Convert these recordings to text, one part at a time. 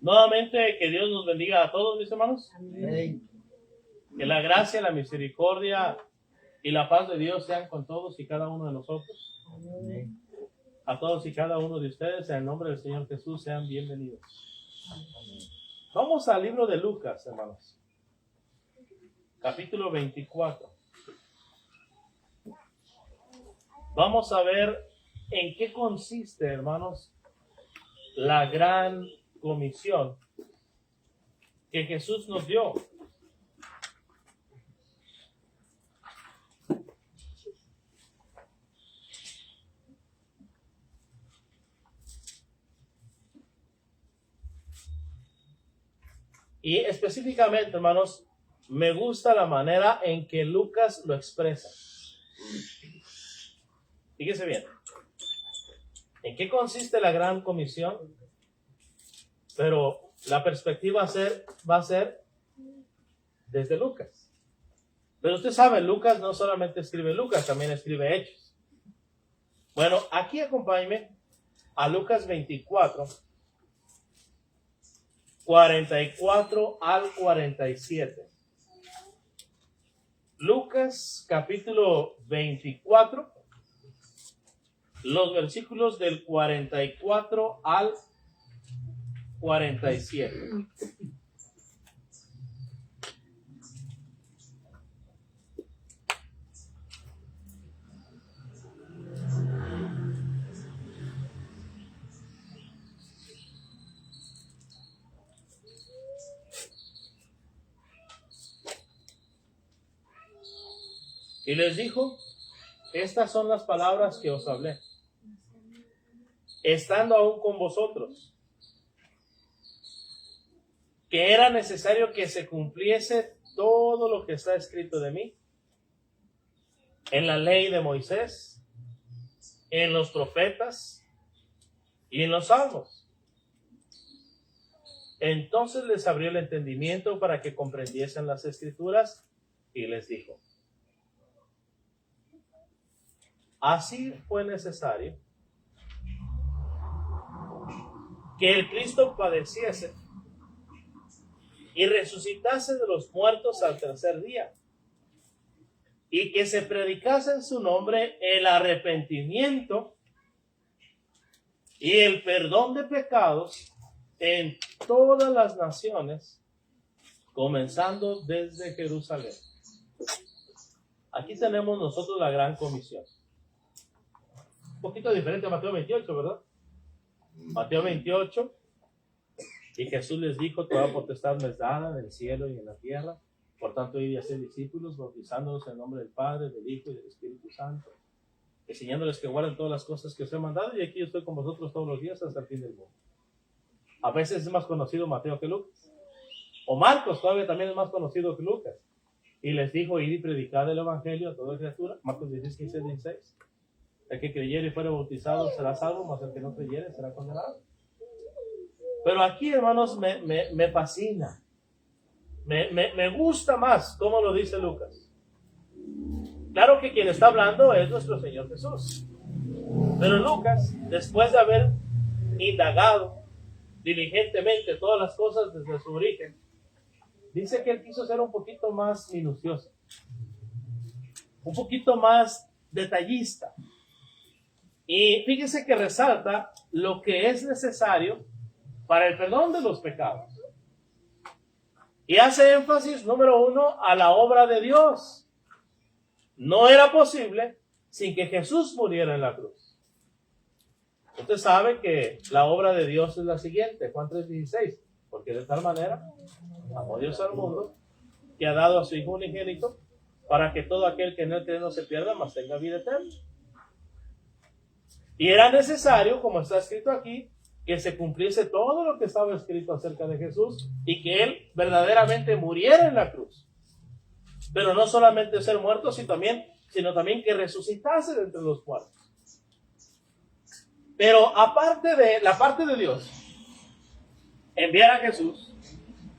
Nuevamente, que Dios nos bendiga a todos, mis hermanos. Amén. Que la gracia, la misericordia y la paz de Dios sean con todos y cada uno de nosotros. Amén. A todos y cada uno de ustedes, en el nombre del Señor Jesús, sean bienvenidos. Vamos al libro de Lucas, hermanos. Capítulo 24. Vamos a ver en qué consiste, hermanos, la gran comisión que Jesús nos dio. Y específicamente, hermanos, me gusta la manera en que Lucas lo expresa. Fíjese bien. ¿En qué consiste la gran comisión? Pero la perspectiva va a ser desde Lucas. Pero usted sabe, Lucas no solamente escribe Lucas, también escribe Hechos. Bueno, aquí acompáñeme a Lucas 24, 44 al 47. Lucas capítulo 24, los versículos del 44 al 47. Y les dijo, estas son las palabras que os hablé, estando aún con vosotros, que era necesario que se cumpliese todo lo que está escrito de mí, en la ley de Moisés, en los profetas y en los salmos. Entonces les abrió el entendimiento para que comprendiesen las escrituras y les dijo, así fue necesario que el Cristo padeciese y resucitase de los muertos al tercer día, y que se predicase en su nombre el arrepentimiento y el perdón de pecados en todas las naciones, comenzando desde Jerusalén. Aquí tenemos nosotros la gran comisión. Un poquito diferente a Mateo 28, ¿verdad? Mateo 28, y Jesús les dijo, toda potestad me es dada en el cielo y en la tierra, por tanto id y haced discípulos, bautizándolos en el nombre del Padre, del Hijo y del Espíritu Santo, enseñándoles que guarden todas las cosas que os he mandado, y aquí yo estoy con vosotros todos los días hasta el fin del mundo. A veces es más conocido Mateo que Lucas, o Marcos todavía también es más conocido que Lucas, y les dijo, id y predicad el evangelio a toda criatura, Marcos 16, 15, 16. El que creyere y fuere bautizado será salvo, mas el que no creyere será condenado. Pero aquí, hermanos, me fascina. Me gusta más cómo lo dice Lucas. Claro que quien está hablando es nuestro Señor Jesús. Pero Lucas, después de haber indagado diligentemente todas las cosas desde su origen, dice que él quiso ser un poquito más minucioso, un poquito más detallista. Y fíjese que resalta lo que es necesario para el perdón de los pecados. Y hace énfasis, número 1, a la obra de Dios. No era posible sin que Jesús muriera en la cruz. Usted sabe que la obra de Dios es la siguiente, Juan 3:16, porque de tal manera amó Dios al mundo, que ha dado a su Hijo unigénito, para que todo aquel que en él cree no se pierda, mas tenga vida eterna. Y era necesario, como está escrito aquí, que se cumpliese todo lo que estaba escrito acerca de Jesús y que Él verdaderamente muriera en la cruz. Pero no solamente ser muerto, sino también que resucitase de entre los muertos. Pero aparte de la parte de Dios, enviar a Jesús,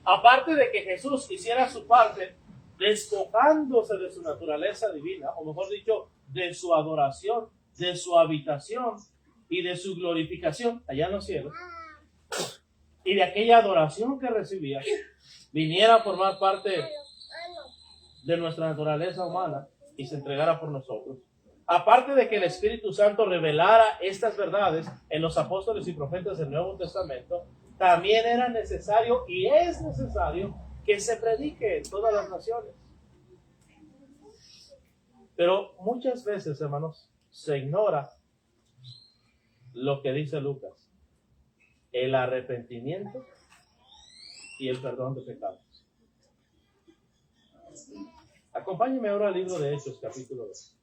aparte de que Jesús hiciera su parte, despojándose de su naturaleza divina, o mejor dicho, de su adoración, de su habitación y de su glorificación allá en los cielos, y de aquella adoración que recibía viniera a formar parte de nuestra naturaleza humana y se entregara por nosotros. Aparte de que el Espíritu Santo revelara estas verdades en los apóstoles y profetas del Nuevo Testamento, también era necesario y es necesario que se predique en todas las naciones. Pero muchas veces, hermanos, se ignora lo que dice Lucas: el arrepentimiento y el perdón de pecados. Acompáñenme ahora al libro de Hechos, capítulo 2.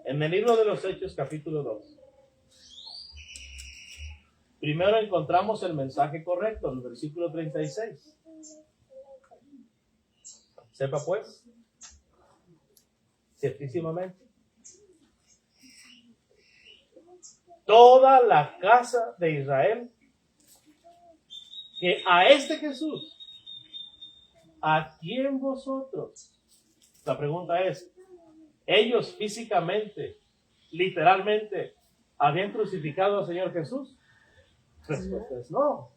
En el libro de los Hechos, capítulo 2. Primero encontramos el mensaje correcto, en el versículo 36. Sepa pues, ciertísimamente, toda la casa de Israel, que a este Jesús, ¿a quién vosotros? La pregunta es, ¿ellos físicamente, literalmente, habían crucificado al Señor Jesús? Respuesta es no.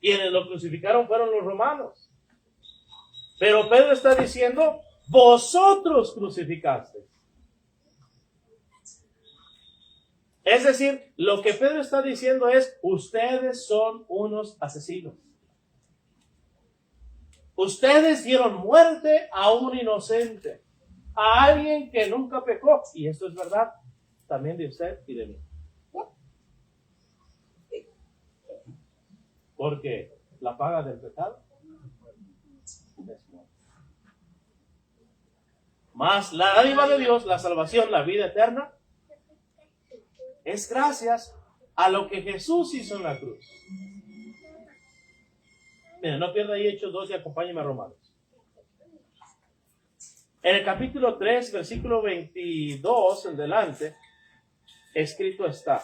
Quienes lo crucificaron fueron los romanos. Pero Pedro está diciendo, vosotros crucificasteis. Es decir, lo que Pedro está diciendo es, ustedes son unos asesinos. Ustedes dieron muerte a un inocente, a alguien que nunca pecó. Y esto es verdad también de usted y de mí. Porque la paga del pecado es muerte. Mas la dádiva de Dios, la salvación, la vida eterna, es gracias a lo que Jesús hizo en la cruz. Miren, no pierda ahí Hechos 2 y acompáñenme a Romanos. En el capítulo 3, versículo 22 en delante, escrito está: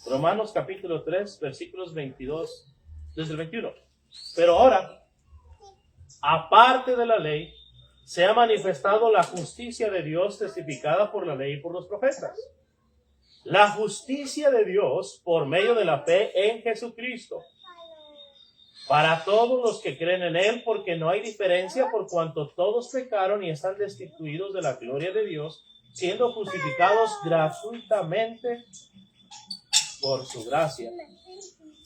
Romanos capítulo 3, versículos 22, desde el 21. Pero ahora, aparte de la ley, se ha manifestado la justicia de Dios testificada por la ley y por los profetas. La justicia de Dios por medio de la fe en Jesucristo, para todos los que creen en Él, porque no hay diferencia por cuanto todos pecaron y están destituidos de la gloria de Dios, siendo justificados gratuitamente por su gracia,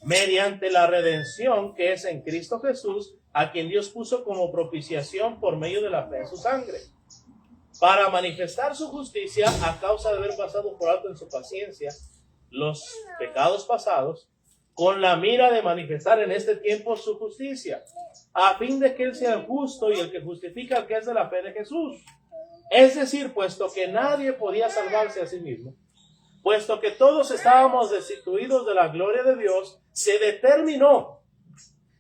mediante la redención que es en Cristo Jesús, a quien Dios puso como propiciación por medio de la fe en su sangre, para manifestar su justicia a causa de haber pasado por alto en su paciencia los pecados pasados, con la mira de manifestar en este tiempo su justicia, a fin de que Él sea el justo y el que justifica al que es de la fe de Jesús. Es decir, puesto que nadie podía salvarse a sí mismo, puesto que todos estábamos destituidos de la gloria de Dios, se determinó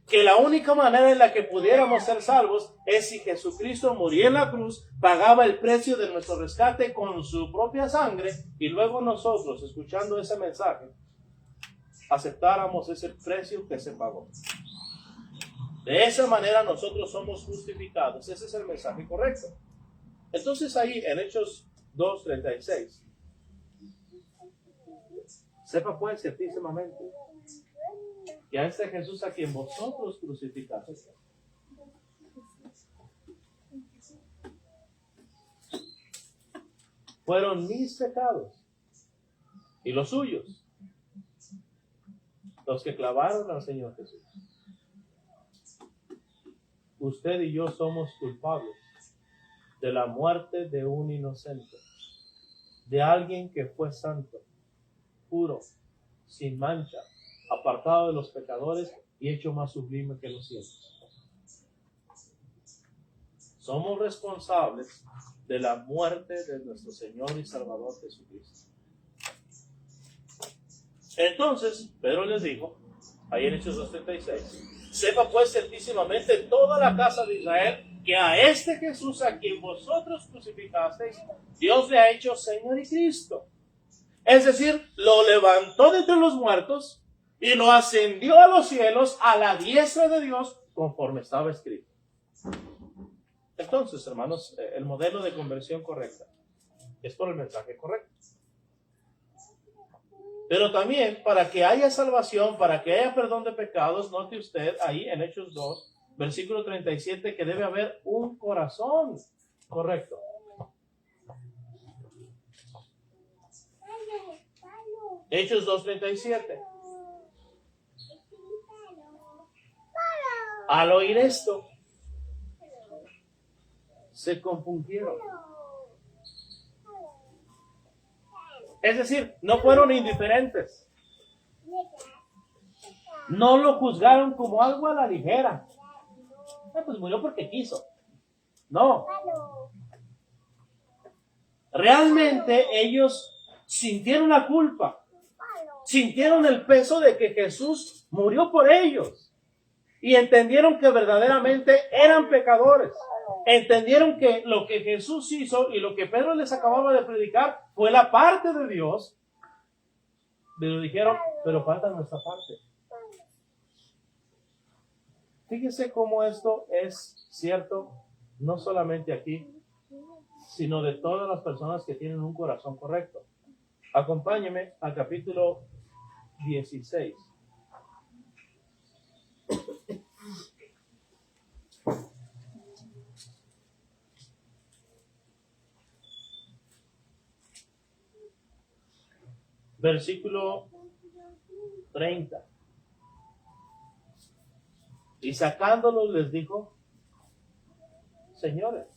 que la única manera en la que pudiéramos ser salvos es si Jesucristo murió en la cruz, pagaba el precio de nuestro rescate con su propia sangre, y luego nosotros, escuchando ese mensaje, aceptáramos ese precio que se pagó. De esa manera nosotros somos justificados. Ese es el mensaje correcto. Entonces ahí en Hechos 2:36, sepa pues ciertísimamente que a este Jesús a quien vosotros crucificasteis, fueron mis pecados y los suyos los que clavaron al Señor Jesús. Usted y yo somos culpables de la muerte de un inocente, de alguien que fue santo, puro, sin mancha, apartado de los pecadores y hecho más sublime que los cielos. Somos responsables de la muerte de nuestro Señor y Salvador Jesucristo. Entonces, Pedro les dijo, ahí en Hechos 2:36, sepa pues ciertísimamente toda la casa de Israel que a este Jesús a quien vosotros crucificasteis, Dios le ha hecho Señor y Cristo. Es decir, lo levantó de entre los muertos y lo ascendió a los cielos a la diestra de Dios, conforme estaba escrito. Entonces, hermanos, el modelo de conversión correcta es por el mensaje correcto. Pero también, para que haya salvación, para que haya perdón de pecados, note usted ahí en Hechos 2, versículo 37, que debe haber un corazón correcto. Hechos 2:37. Al oír esto, se compungieron. Es decir, no fueron indiferentes. No lo juzgaron como algo a la ligera. Pues murió porque quiso. No. Realmente ellos sintieron la culpa. Sintieron el peso de que Jesús murió por ellos. Y entendieron que verdaderamente eran pecadores. Entendieron que lo que Jesús hizo y lo que Pedro les acababa de predicar fue la parte de Dios. Pero dijeron, pero falta nuestra parte. Fíjese cómo esto es cierto, no solamente aquí, sino de todas las personas que tienen un corazón correcto. Acompáñeme al capítulo 16. Versículo 30. Y sacándolos les dijo, señores,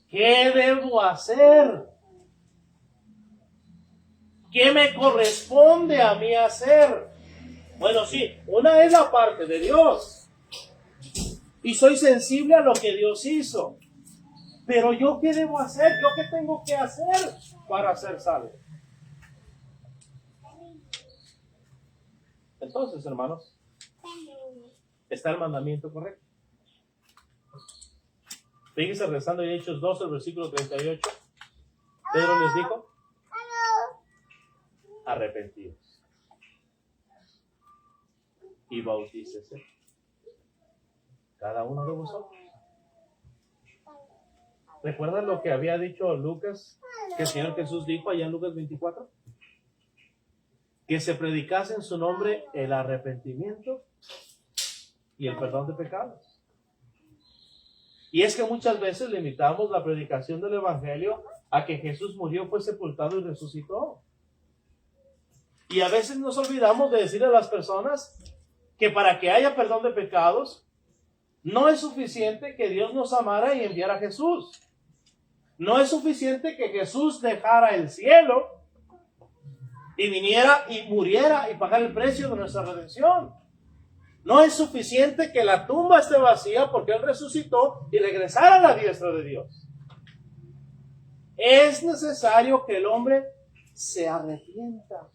¿qué debo hacer? ¿Qué me corresponde a mí hacer? Bueno, sí, una es la parte de Dios. Y soy sensible a lo que Dios hizo. Pero ¿yo qué debo hacer? ¿Yo qué tengo que hacer para ser salvo? Entonces, hermanos, está el mandamiento correcto. Fíjense, rezando en Hechos 12, el versículo 38. Pedro les dijo, arrepentidos y bautícese cada uno de vosotros. ¿Recuerdan lo que había dicho Lucas, que el Señor Jesús dijo allá en Lucas 24? Que se predicase en su nombre el arrepentimiento y el perdón de pecados. Y es que muchas veces limitamos la predicación del Evangelio a que Jesús murió, fue sepultado y resucitó. Y a veces nos olvidamos de decirle a las personas que para que haya perdón de pecados, no es suficiente que Dios nos amara y enviara a Jesús. No es suficiente que Jesús dejara el cielo y viniera y muriera y pagara el precio de nuestra redención. No es suficiente que la tumba esté vacía porque Él resucitó y regresara a la diestra de Dios. Es necesario que el hombre se arrepienta.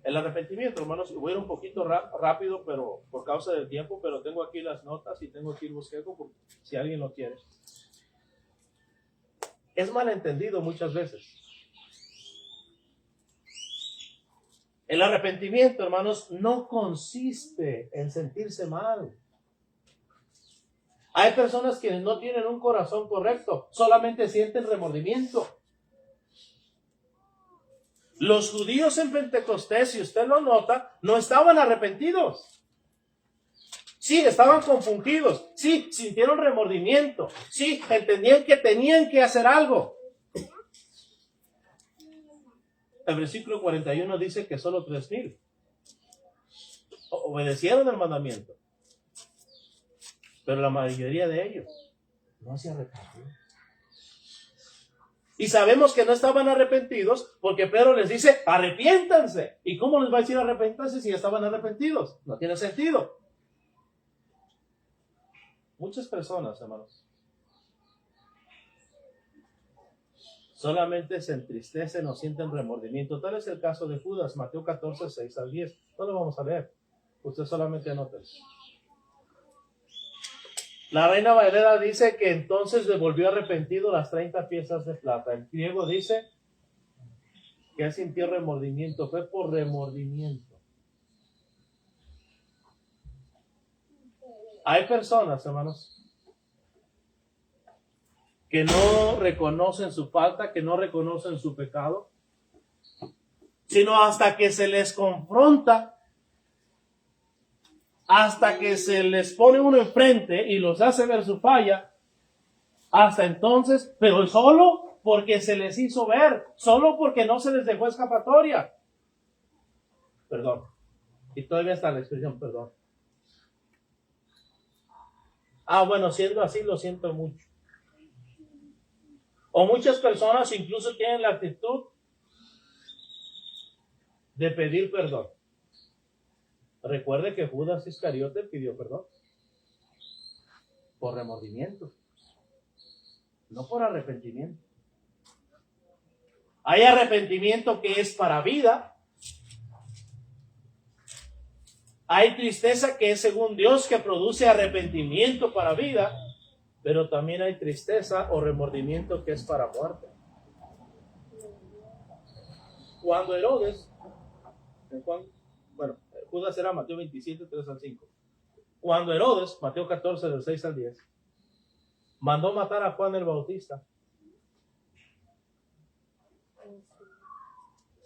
El arrepentimiento, hermanos, voy a ir un poquito rápido, pero por causa del tiempo, pero tengo aquí las notas y tengo aquí el bosquejo por si alguien lo quiere. Es malentendido muchas veces. El arrepentimiento, hermanos, no consiste en sentirse mal. Hay personas que no tienen un corazón correcto, solamente sienten remordimiento. Los judíos en Pentecostés, si usted lo nota, no estaban arrepentidos. Sí, estaban compungidos. Sí, sintieron remordimiento. Sí, entendían que tenían que hacer algo. El versículo 41 dice que solo 3,000 obedecieron el mandamiento. Pero la mayoría de ellos no se arrepintieron. Y sabemos que no estaban arrepentidos porque Pedro les dice, arrepiéntanse. ¿Y cómo les va a decir arrepiéntanse si estaban arrepentidos? No tiene sentido. Muchas personas, hermanos, solamente se entristecen o sienten remordimiento. Tal es el caso de Judas, Mateo 14, 6 al 10. No lo vamos a leer. Usted solamente anótelo. La Reina Valera dice que entonces devolvió arrepentido las 30 piezas de plata. El griego dice que él sintió remordimiento, fue por remordimiento. Hay personas, hermanos, que no reconocen su falta, que no reconocen su pecado, sino hasta que se les confronta, hasta que se les pone uno enfrente y los hace ver su falla, hasta entonces, pero solo porque se les hizo ver, solo porque no se les dejó escapatoria. Perdón. Y todavía está la expresión perdón. Bueno, siendo así, lo siento mucho. O muchas personas incluso tienen la actitud de pedir perdón. Recuerde que Judas Iscariote pidió perdón por remordimiento, no por arrepentimiento. Hay arrepentimiento que es para vida. Hay tristeza que es según Dios, que produce arrepentimiento para vida, pero también hay tristeza o remordimiento que es para muerte. Cuando Herodes, Judas era Mateo 27, 3 al 5. Cuando Herodes, Mateo 14, del 6 al 10, mandó matar a Juan el Bautista,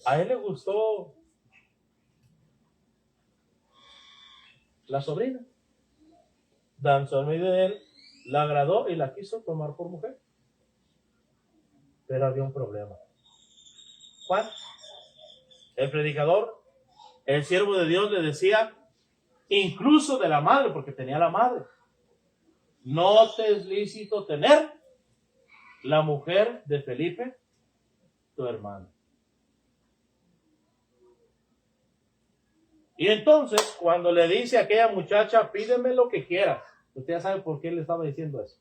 a él le gustó la sobrina. Danzó en medio de él, la agradó y la quiso tomar por mujer. Pero había un problema. Juan, el predicador, el siervo de Dios, le decía, incluso de la madre, porque tenía la madre, no te es lícito tener la mujer de Felipe, tu hermano. Y entonces, cuando le dice a aquella muchacha, pídeme lo que quieras, usted ya sabe por qué le estaba diciendo eso.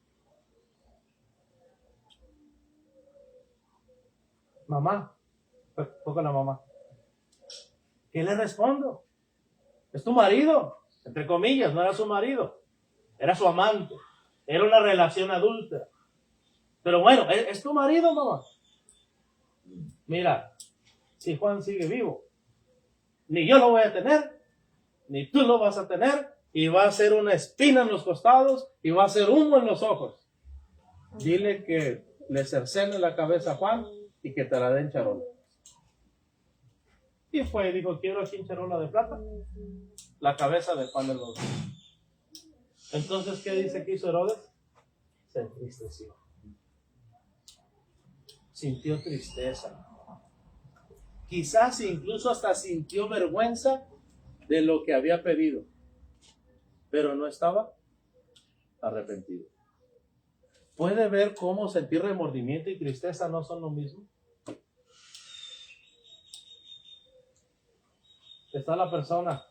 Mamá, toca la mamá. ¿Qué le respondo? Es tu marido, entre comillas, no era su marido, era su amante, era una relación adúltera. Pero bueno, es tu marido, mamá. Mira, si Juan sigue vivo, ni yo lo voy a tener, ni tú lo vas a tener, y va a ser una espina en los costados, y va a ser humo en los ojos. Dile que le cercene la cabeza a Juan, y que te la den charola. Y fue, dijo, quiero aquí en charola de plata, la cabeza de Juan el Bautista. Entonces, ¿qué dice que hizo Herodes? Se entristeció. Sintió tristeza. Quizás incluso hasta sintió vergüenza de lo que había pedido, pero no estaba arrepentido. ¿Puede ver cómo sentir remordimiento y tristeza no son lo mismo? Está la persona,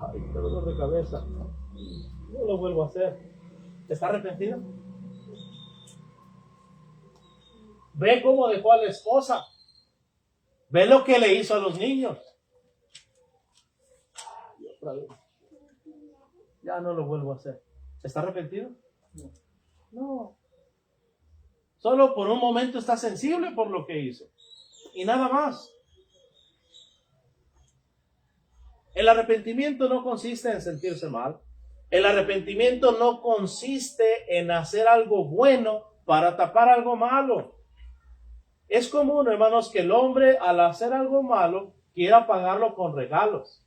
ay, qué dolor de cabeza, no lo vuelvo a hacer. ¿Está arrepentido? Ve cómo dejó a la esposa. Ve lo que le hizo a los niños. Y otra vez, ya no lo vuelvo a hacer. ¿Está arrepentido? No. Solo por un momento está sensible por lo que hizo. Y nada más. El arrepentimiento no consiste en sentirse mal. El arrepentimiento no consiste en hacer algo bueno para tapar algo malo. Es común, hermanos, que el hombre al hacer algo malo quiera pagarlo con regalos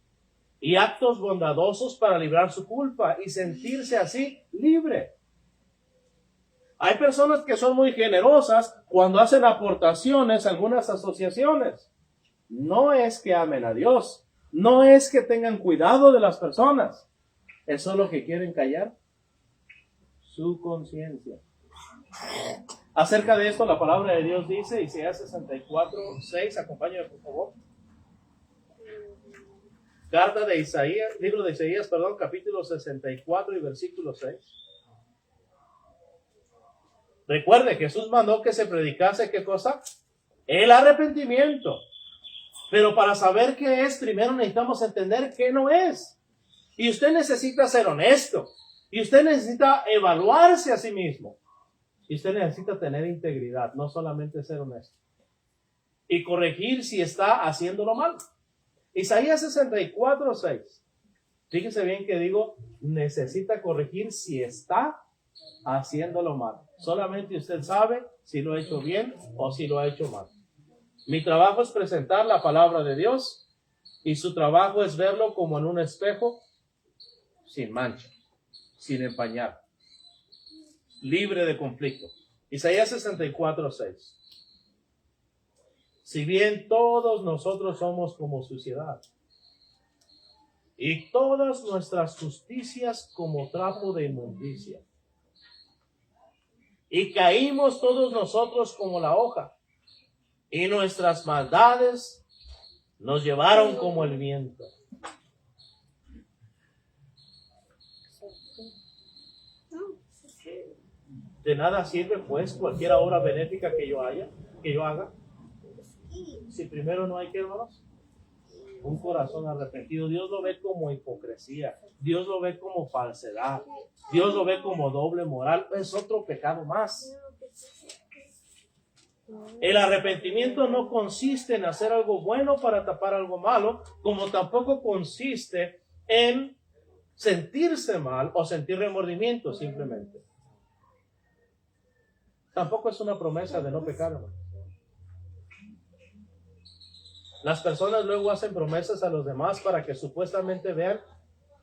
y actos bondadosos para librar su culpa y sentirse así libre. Hay personas que son muy generosas cuando hacen aportaciones a algunas asociaciones. No es que amen a Dios, no es que tengan cuidado de las personas, es solo que quieren callar su conciencia. Acerca de esto, la palabra de Dios dice, Isaías 64:6, acompáñame por favor. Carta de Isaías, libro de Isaías, capítulo 64 y versículo 6. Recuerde, Jesús mandó que se predicase, ¿qué cosa? El arrepentimiento. Pero para saber qué es, primero necesitamos entender qué no es. Y usted necesita ser honesto. Y usted necesita evaluarse a sí mismo. Y usted necesita tener integridad, no solamente ser honesto. Y corregir si está haciéndolo mal. Isaías 64:6. Fíjese bien que digo, necesita corregir si está haciéndolo mal. Solamente usted sabe si lo ha hecho bien o si lo ha hecho mal. Mi trabajo es presentar la palabra de Dios y su trabajo es verlo como en un espejo, sin mancha, sin empañar, libre de conflicto. Isaías 64:6. Si bien todos nosotros somos como suciedad, y todas nuestras justicias como trapo de inmundicia, y caímos todos nosotros como la hoja, y nuestras maldades nos llevaron como el viento. De nada sirve pues cualquier obra benéfica que yo haga, si primero no hay, ¿qué, hermanos? Un corazón arrepentido. Dios lo ve como hipocresía, Dios lo ve como falsedad, Dios lo ve como doble moral. Es otro pecado más. El arrepentimiento no consiste en hacer algo bueno para tapar algo malo, como tampoco consiste en sentirse mal o sentir remordimiento simplemente. Tampoco es una promesa de no pecar, hermano. Las personas luego hacen promesas a los demás para que supuestamente vean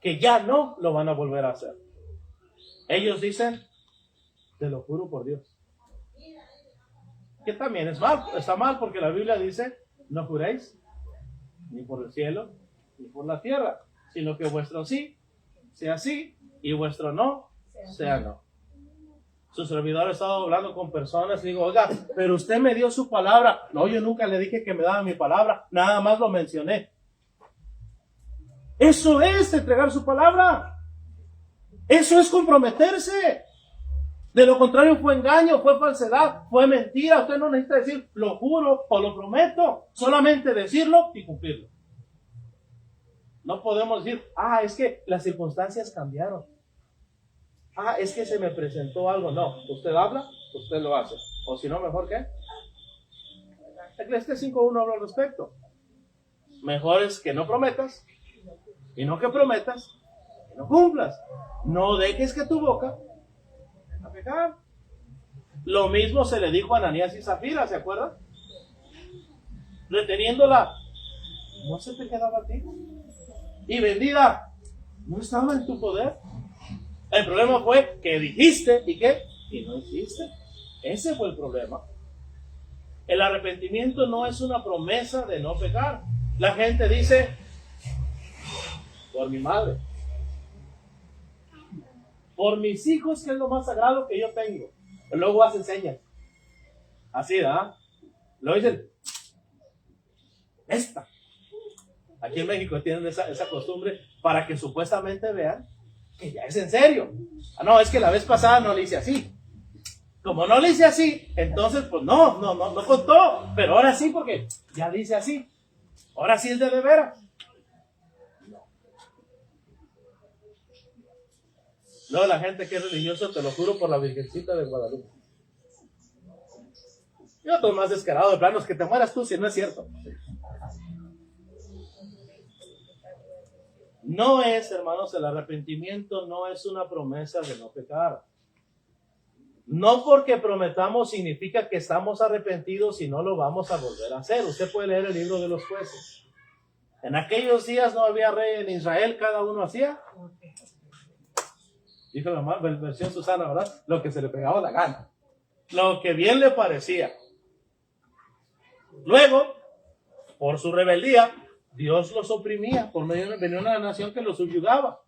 que ya no lo van a volver a hacer. Ellos dicen, te lo juro por Dios. Que también es mal, está mal, porque la Biblia dice, no juréis ni por el cielo ni por la tierra, sino que vuestro sí sea sí y vuestro no sea no. Su servidor ha estado hablando con personas y digo, oiga, pero usted me dio su palabra. No, yo nunca le dije que me daba mi palabra, nada más lo mencioné. Eso es entregar su palabra. Eso es comprometerse. De lo contrario fue engaño, fue falsedad, fue mentira. Usted no necesita decir lo juro o lo prometo, solamente decirlo y cumplirlo. No podemos decir, es que las circunstancias cambiaron. Es que se me presentó algo. No, usted habla, usted lo hace. O si no, mejor que Eclesiastés 5:1 habla al respecto. Mejor es que no prometas y no que prometas y no cumplas. No dejes que tu boca a pecar. Lo mismo se le dijo a Ananías y Zafira, ¿se acuerdan? Reteniéndola, no se te quedaba a ti. Y vendida, no estaba en tu poder. El problema fue que dijiste y qué, y no hiciste. Ese fue el problema. El arrepentimiento no es una promesa de no pecar. La gente dice, por mi madre, por mis hijos, que es lo más sagrado que yo tengo. Luego hacen señas. Así, ¿verdad? Lo dicen, esta. Aquí en México tienen esa costumbre para que supuestamente vean que ya es en serio. No, es que la vez pasada no le hice así. Como no le hice así, entonces pues no contó. Pero ahora sí, porque ya dice así. Ahora sí es de veras. No, la gente que es religiosa, te lo juro por la Virgencita de Guadalupe. Y otro más descarado de planos, que te mueras tú si no es cierto. No es, hermanos, el arrepentimiento no es una promesa de no pecar. No porque prometamos significa que estamos arrepentidos y no lo vamos a volver a hacer. Usted puede leer el libro de los Jueces. En aquellos días no había rey en Israel, cada uno hacía. Dijo la versión Susana, ¿verdad? Lo que se le pegaba la gana. Lo que bien le parecía. Luego, por su rebeldía, Dios los oprimía. Por medio de una nación que los subyugaba.